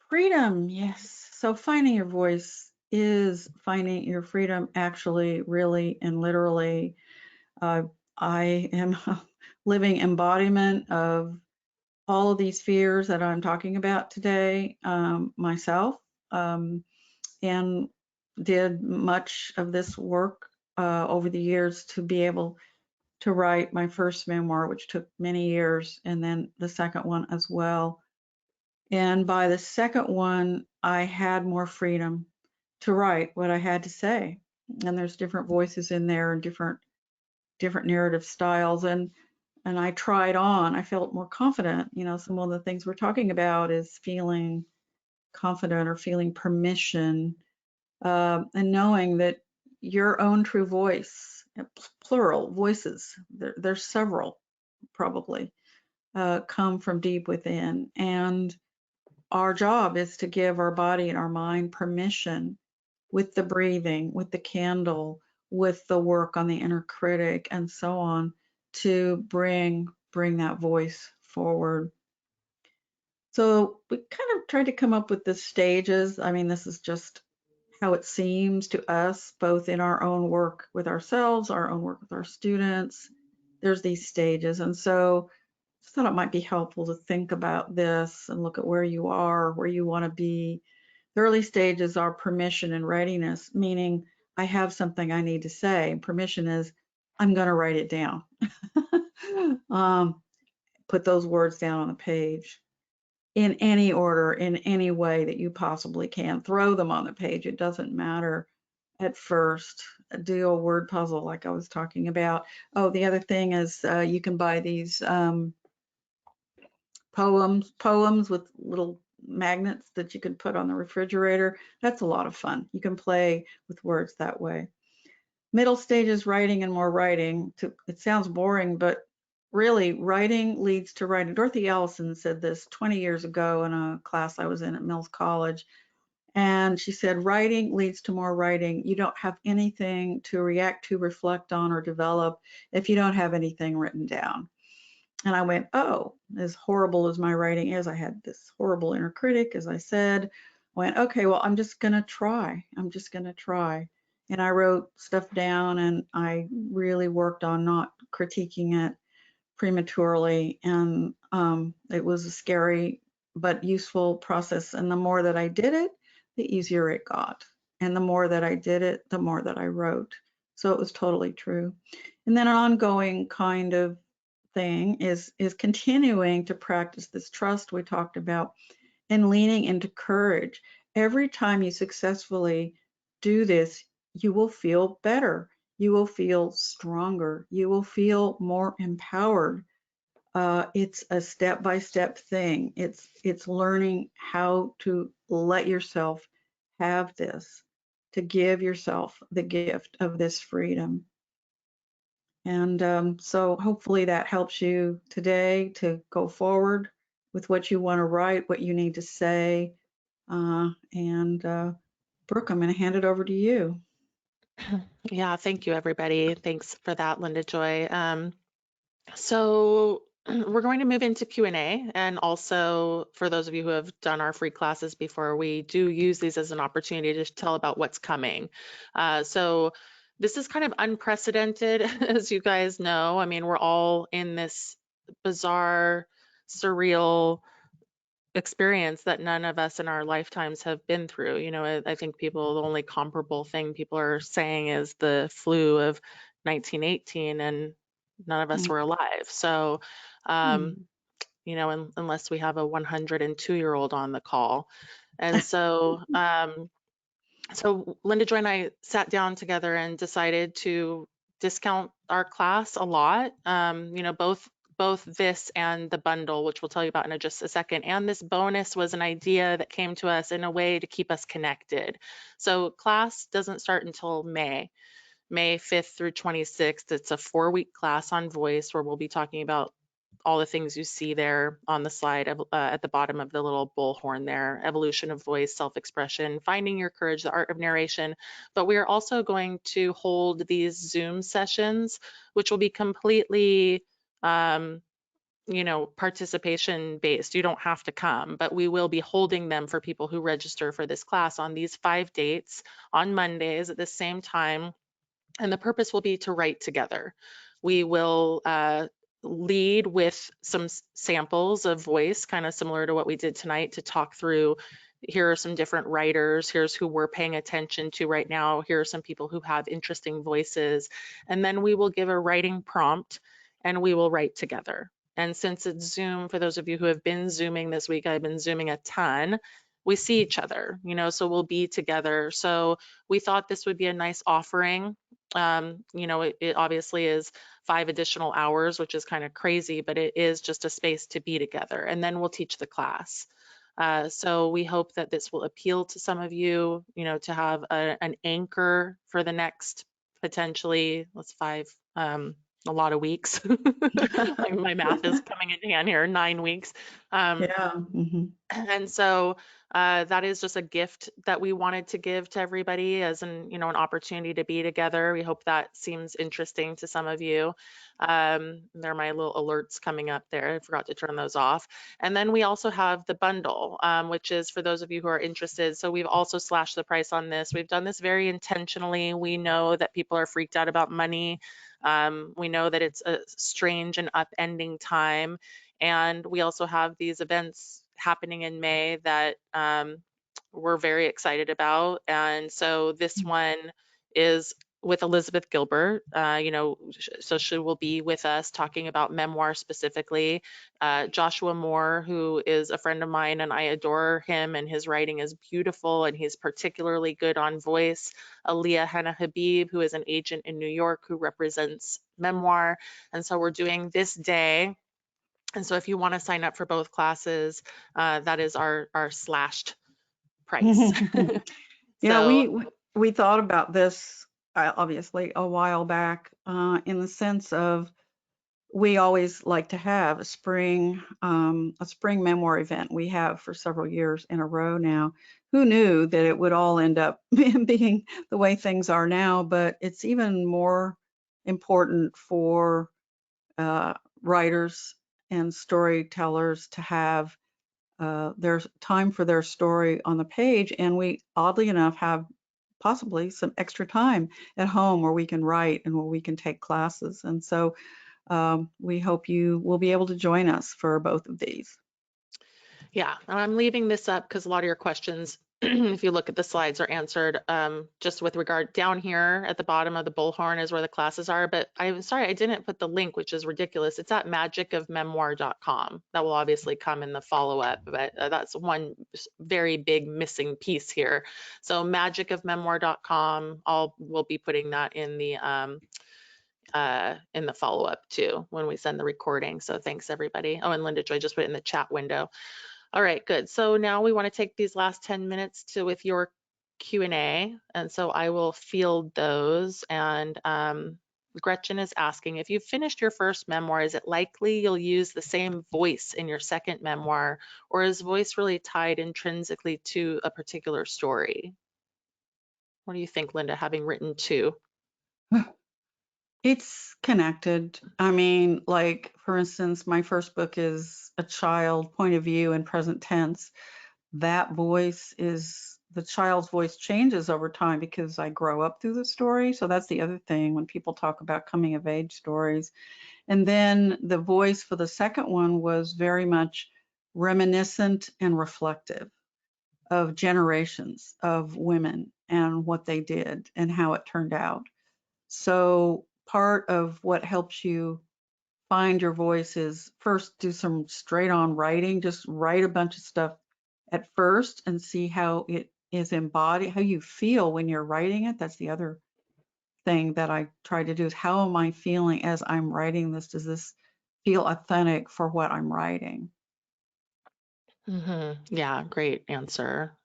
freedom, yes. So finding your voice is finding your freedom, actually, really, and literally. I am a living embodiment of all of these fears that I'm talking about today, myself, and did much of this work over the years to be able to write my first memoir, which took many years, and then the second one as well. And by the second one, I had more freedom to write what I had to say. And there's different voices in there and different narrative styles. And I tried on. I felt more confident. You know, some of the things we're talking about is feeling confident or feeling permission, and knowing that your own true voice, plural voices, there's several probably, come from deep within. And our job is to give our body and our mind permission, with the breathing, with the candle, with the work on the inner critic, and so on, to bring that voice forward. So we kind of tried to come up with the stages. I mean, this is just how it seems to us, both in our own work with ourselves, our own work with our students. There's these stages. And so I thought it might be helpful to think about this and look at where you are, where you want to be. The early stages are permission and readiness, meaning I have something I need to say. Permission is I'm going to write it down. Put those words down on the page in any order, in any way that you possibly can. Throw them on the page. It doesn't matter at first. Do a word puzzle like I was talking about. Oh, the other thing is you can buy these poems with little magnets that you can put on the refrigerator. That's a lot of fun. You can play with words that way. Middle stages, writing and more writing. It sounds boring, but really writing leads to writing. Dorothy Allison said this 20 years ago in a class I was in at Mills College. And she said, writing leads to more writing. You don't have anything to react to, reflect on, or develop if you don't have anything written down. And I went, oh, as horrible as my writing is, I had this horrible inner critic, as I said. I went, okay, well, I'm just going to try. I'm just going to try. And I wrote stuff down, and I really worked on not critiquing it prematurely. And it was a scary but useful process. And the more that I did it, the easier it got. And the more that I did it, the more that I wrote. So it was totally true. And then an ongoing kind of thing is continuing to practice this trust we talked about and leaning into courage. Every time you successfully do this, you will feel better. You will feel stronger. You will feel more empowered. It's a step-by-step thing. It's learning how to let yourself have this, to give yourself the gift of this freedom. And so hopefully that helps you today to go forward with what you want to write, what you need to say. And Brooke, I'm going to hand it over to you. Yeah, thank you, everybody. Thanks for that, Linda Joy. So we're going to move into Q&A, and also for those of you who have done our free classes before, we do use these as an opportunity to tell about what's coming. So this is kind of unprecedented, as you guys know. I mean, we're all in this bizarre, surreal experience that none of us in our lifetimes have been through. You know, I think people, the only comparable thing people are saying is the flu of 1918, and none of us Mm. were alive. So, you know, unless we have a 102-year-old on the call. And so, so Linda Joy and I sat down together and decided to discount our class a lot. You know, both this and the bundle, which we'll tell you about in just a second, and this bonus was an idea that came to us in a way to keep us connected. So class doesn't start until May 5th through 26th. It's a 4-week class on voice where we'll be talking about all the things you see there on the slide at the bottom of the little bullhorn there: evolution of voice, self-expression, finding your courage, the art of narration. But we are also going to hold these Zoom sessions, which will be completely you know, participation based. You don't have to come, but we will be holding them for people who register for this class on these 5 dates on Mondays at the same time. And the purpose will be to write together. We will lead with some samples of voice, kind of similar to what we did tonight, to talk through, here are some different writers, here's who we're paying attention to right now, here are some people who have interesting voices. And then we will give a writing prompt and we will write together. And since it's Zoom, for those of you who have been Zooming this week, I've been Zooming a ton, we see each other, you know, so we'll be together. So we thought this would be a nice offering. You know, it obviously is 5 additional hours, which is kind of crazy, but it is just a space to be together. And then we'll teach the class. So we hope that this will appeal to some of you, you know, to have an anchor for the next potentially, what's 5, a lot of weeks. My math is coming in hand here, 9 weeks. Yeah. And so that is just a gift that we wanted to give to everybody as an, you know, an opportunity to be together. We hope that seems interesting to some of you. There are my little alerts coming up there. I forgot to turn those off. And then we also have the bundle, which is for those of you who are interested. So we've also slashed the price on this. We've done this very intentionally. We know that people are freaked out about money. We know that it's a strange and upending time. And we also have these events happening in May that we're very excited about. And so this one is with Elizabeth Gilbert, you know, so she will be with us talking about memoir specifically. Joshua Moore, who is a friend of mine, and I adore him, and his writing is beautiful, and he's particularly good on voice. Aliyah Hannah Habib, who is an agent in New York who represents memoir. And so we're doing this day. And so if you want to sign up for both classes, that is our slashed price. Yeah, So we thought about this obviously a while back in the sense of we always like to have a spring memoir event. We have for several years in a row now. Who knew that it would all end up being the way things are now? But it's even more important for writers and storytellers to have their time for their story on the page. And we, oddly enough, have possibly some extra time at home where we can write and where we can take classes. And so we hope you will be able to join us for both of these. Yeah, and I'm leaving this up because a lot of your questions, if you look at the slides, are answered just with regard down here at the bottom of the bullhorn is where the classes are. But I'm sorry, I didn't put the link, which is ridiculous. It's at magicofmemoir.com. That will obviously come in the follow-up, but that's one very big missing piece here. So magicofmemoir.com, we'll be putting that in the follow-up too when we send the recording. So thanks everybody. Oh, and Linda Joy just put it in the chat window. All right, good. So now we want to take these last 10 minutes with your Q&A. And so I will field those. And Gretchen is asking, if you've finished your first memoir, is it likely you'll use the same voice in your second memoir, or is voice really tied intrinsically to a particular story? What do you think, Linda, having written two? It's connected. I mean, like, for instance, my first book is a child point of view in present tense. That voice is the child's voice changes over time because I grow up through the story. So that's the other thing when people talk about coming of age stories. And then the voice for the second one was very much reminiscent and reflective of generations of women and what they did and how it turned out. So part of what helps you find your voice is first do some straight on writing, just write a bunch of stuff at first and see how it is embodied, how you feel when you're writing it. That's the other thing that I try to do is how am I feeling as I'm writing this? Does this feel authentic for what I'm writing? Yeah, great answer.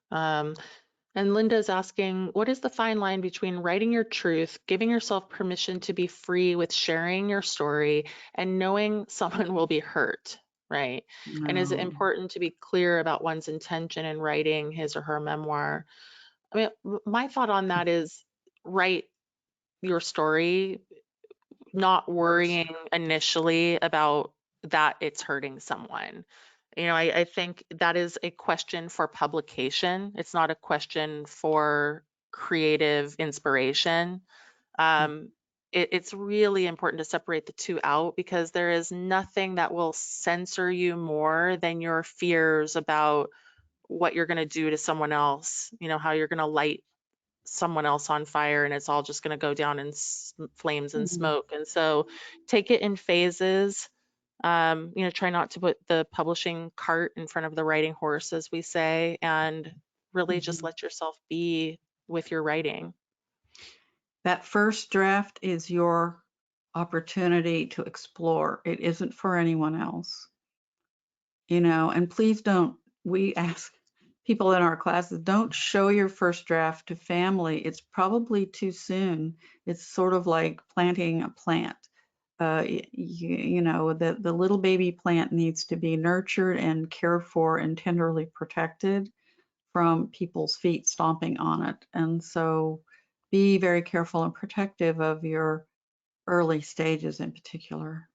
And Linda's asking, what is the fine line between writing your truth, giving yourself permission to be free with sharing your story, and knowing someone will be hurt, right? And is it No. important to be clear about one's intention in writing his or her memoir? I mean, my thought on that is write your story, not First. worrying initially about that it's hurting someone. I think that is a question for publication. It's not a question for creative inspiration. Um, it's really important to separate the two out because there is nothing that will censor you more than your fears about what you're going to do to someone else, how you're going to light someone else on fire and it's all just going to go down in flames and Mhm. smoke. And so take it in phases. Try not to put the publishing cart in front of the writing horse, as we say, and really just Mhm. let yourself be with your writing. That first draft is your opportunity to explore. It isn't for anyone else, and please don't, we ask people in our classes, don't show your first draft to family. It's probably too soon. It's sort of like planting a plant. The little baby plant needs to be nurtured and cared for and tenderly protected from people's feet stomping on it. And so be very careful and protective of your early stages in particular.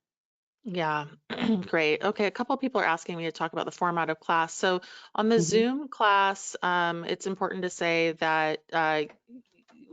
Yeah, great. Okay, a couple of people are asking me to talk about the format of class. So on the Mhm. Zoom class, it's important to say that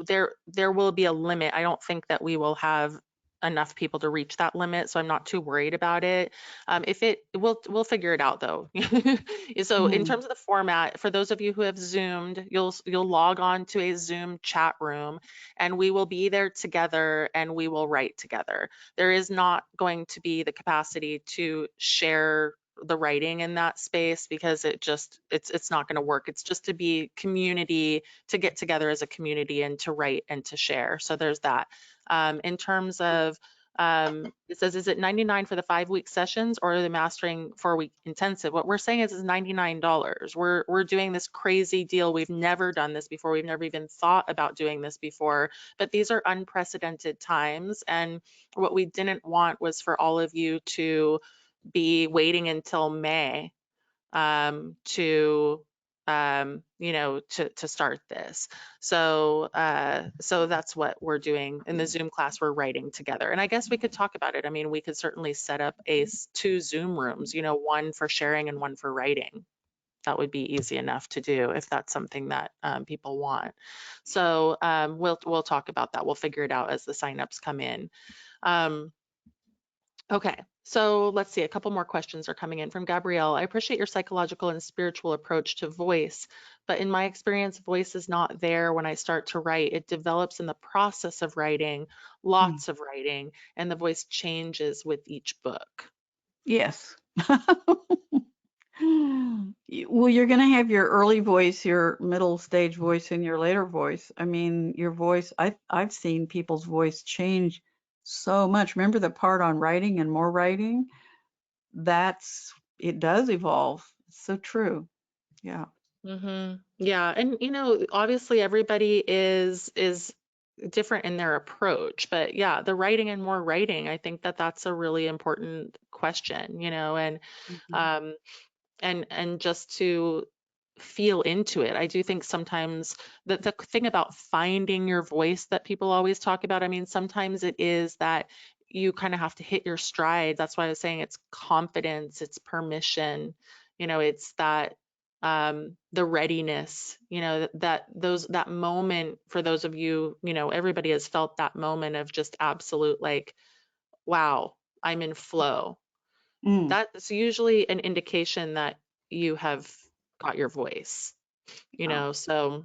there will be a limit. I don't think that we will have enough people to reach that limit, so I'm not too worried about it. If it we'll figure it out though. So in Mhm. terms of the format, for those of you who have Zoomed, you'll log on to a Zoom chat room and we will be there together and we will write together. There is not going to be the capacity to share the writing in that space because it's not going to work. It's just to be community, to get together as a community and to write and to share. So there's that. In terms of it says, is it 99 for the 5-week sessions or the mastering 4-week intensive? What we're saying is it's $99. We're doing this crazy deal. We've never done this before. We've never even thought about doing this before, but these are unprecedented times. And what we didn't want was for all of you to be waiting until May to to start this. So that's what we're doing in the Zoom class. We're writing together, and I guess we could talk about it. I mean, we could certainly set up two Zoom rooms, one for sharing and one for writing. That would be easy enough to do if that's something that people want. So we'll talk about that. We'll figure it out as the signups come in. Okay, so let's see. A couple more questions are coming in from Gabrielle. I appreciate your psychological and spiritual approach to voice, but in my experience, voice is not there when I start to write. It develops in the process of writing, Mm. lots of writing, and the voice changes with each book. Yes. Well, you're going to have your early voice, your middle stage voice, and your later voice. I mean, your voice, I've seen people's voice change so much. Remember the part on writing and more writing? It does evolve. It's so true. Yeah. Yeah, and obviously everybody is different in their approach, but yeah, the writing and more writing, I think that that's a really important question, and Mhm. um, and just to feel into it. I do think sometimes the thing about finding your voice that people always talk about, I mean, sometimes it is that you kind of have to hit your stride. That's why I was saying it's confidence, it's permission, it's that the readiness, that moment for those of you, everybody has felt that moment of just absolute like, wow, I'm in flow. Mm. That's usually an indication that you have got your voice, Yeah. so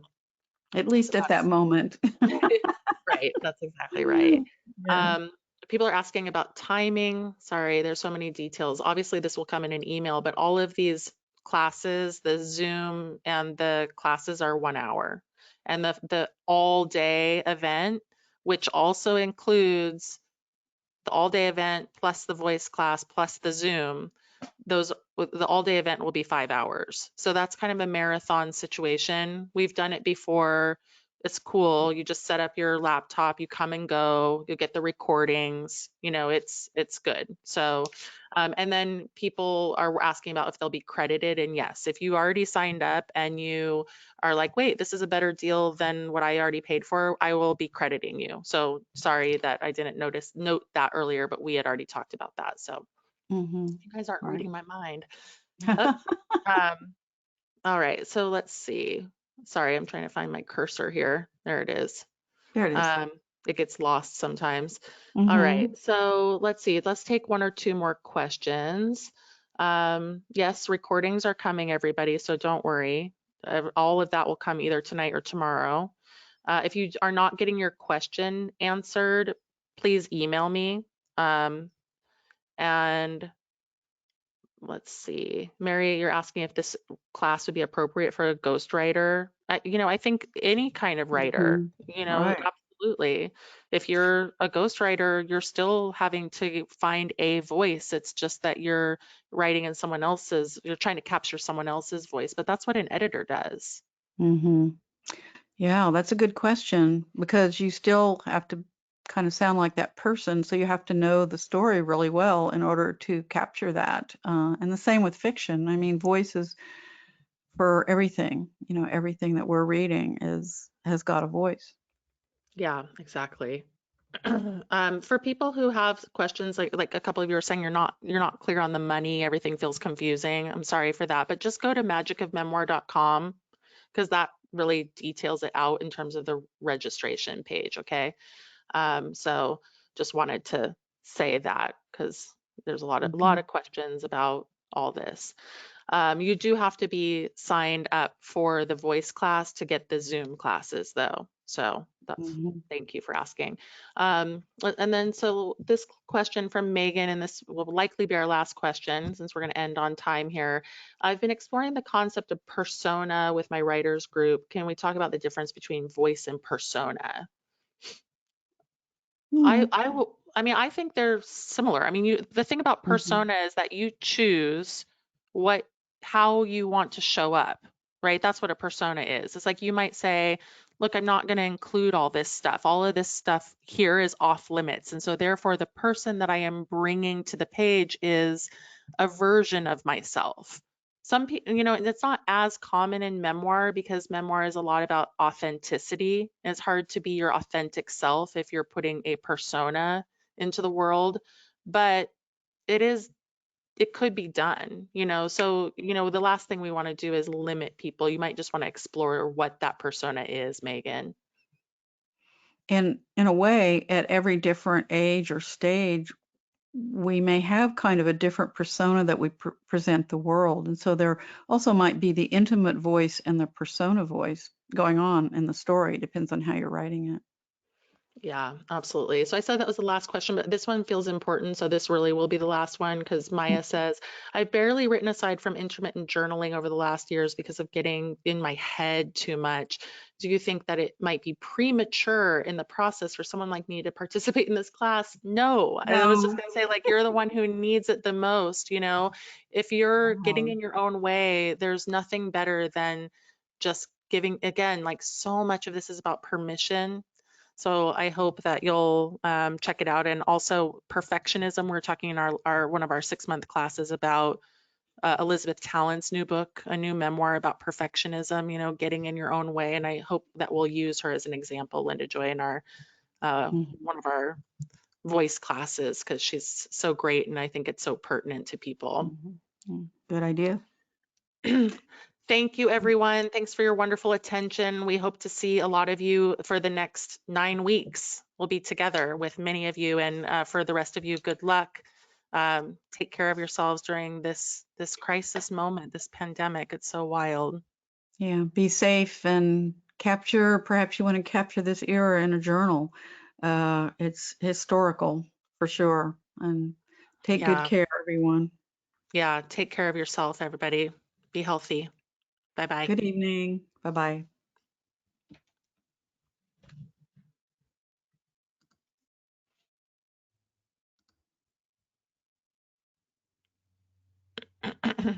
At so least at that that's moment. right. That's exactly right. Yeah. Um, People are asking about timing. Sorry, there's so many details. Obviously, this will come in an email, but all of these classes, the Zoom and the classes are 1 hour. And the all day event, which also includes the all day event plus the voice class plus the Zoom, the all day event will be 5 hours. So that's kind of a marathon situation. We've done it before. It's cool. You just set up your laptop, you come and go, you get the recordings, it's good. So and then people are asking about if they'll be credited. And yes, if you already signed up and you are like, wait, this is a better deal than what I already paid for, I will be crediting you. So sorry that I didn't note that earlier, but we had already talked about that. So Hmm. you guys aren't Right. reading my mind. Oh, um, all right, so let's see. Sorry, I'm trying to find my cursor here. There it is. There it is. Um, it gets lost sometimes. All right, Hmm. so let's see. Let's take one or two more questions. Yes, recordings are coming, everybody, so don't worry. All of that will come either tonight or tomorrow. If you are not getting your question answered, please email me. And let's see. Mary, you're asking if this class would be appropriate for a ghostwriter. I think any kind of writer, Hmm. Right. absolutely. If you're a ghostwriter, you're still having to find a voice. It's just that you're writing in you're trying to capture someone else's voice, but that's what an editor does. Hmm. Yeah, that's a good question because you still have to kind of sound like that person. So you have to know the story really well in order to capture that. And the same with fiction. I mean, voices for everything, everything that we're reading has got a voice. Yeah, exactly. For people who have questions, like a couple of you are saying you're not clear on the money, everything feels confusing. I'm sorry for that, but just go to magicofmemoir.com because that really details it out in terms of the registration page, okay? So just wanted to say that because there's a lot Mhm. of questions about all this. You do have to be signed up for the voice class to get the Zoom classes though. So Mhm. thank you for asking. And then so this question from Megan, and this will likely be our last question since we're going to end on time here. I've been exploring the concept of persona with my writers group. Can we talk about the difference between voice and persona? Mhm. I mean, I think they're similar. I mean, the thing about Mhm. persona is that you choose what how you want to show up, right? That's what a persona is. It's like you might say, look, I'm not going to include all this stuff. All of this stuff here is off limits. And so therefore the person that I am bringing to the page is a version of myself. some people, it's not as common in memoir because memoir is a lot about authenticity. It's hard to be your authentic self if you're putting a persona into the world, but it is, it could be done, so, the last thing we want to do is limit people. You might just want to explore what that persona is, Megan. And in a way, at every different age or stage, we may have kind of a different persona that we present the world. And so there also might be the intimate voice and the persona voice going on in the story. It depends on how you're writing it. Yeah, absolutely. So I said that was the last question, but this one feels important. So this really will be the last one because Maya says, I've barely written aside from intermittent journaling over the last years because of getting in my head too much. Do you think that it might be premature in the process for someone like me to participate in this class? No, I was just No. going to say, like, you're the one who needs it the most. If you're getting Wow. in your own way, there's nothing better than just giving, again, like so much of this is about permission. So I hope that you'll check it out. And also perfectionism. We're talking in our one of our 6-month classes about Elizabeth Tallant's new book, a new memoir about perfectionism, getting in your own way. And I hope that we'll use her as an example, Linda Joy, in our Mhm, one of our voice classes because she's so great and I think it's so pertinent to people. mhm, good idea. Thank you, everyone. Thanks for your wonderful attention. We hope to see a lot of you for the next 9 weeks. We'll be together with many of you, and for the rest of you, good luck. Take care of yourselves during this crisis moment, this pandemic. It's so wild. Yeah, be safe and perhaps you want to capture this era in a journal. It's historical for sure. And take good Yeah, care, everyone. yeah. Take care of yourself, everybody. Be healthy. Bye bye. Good evening. Bye bye.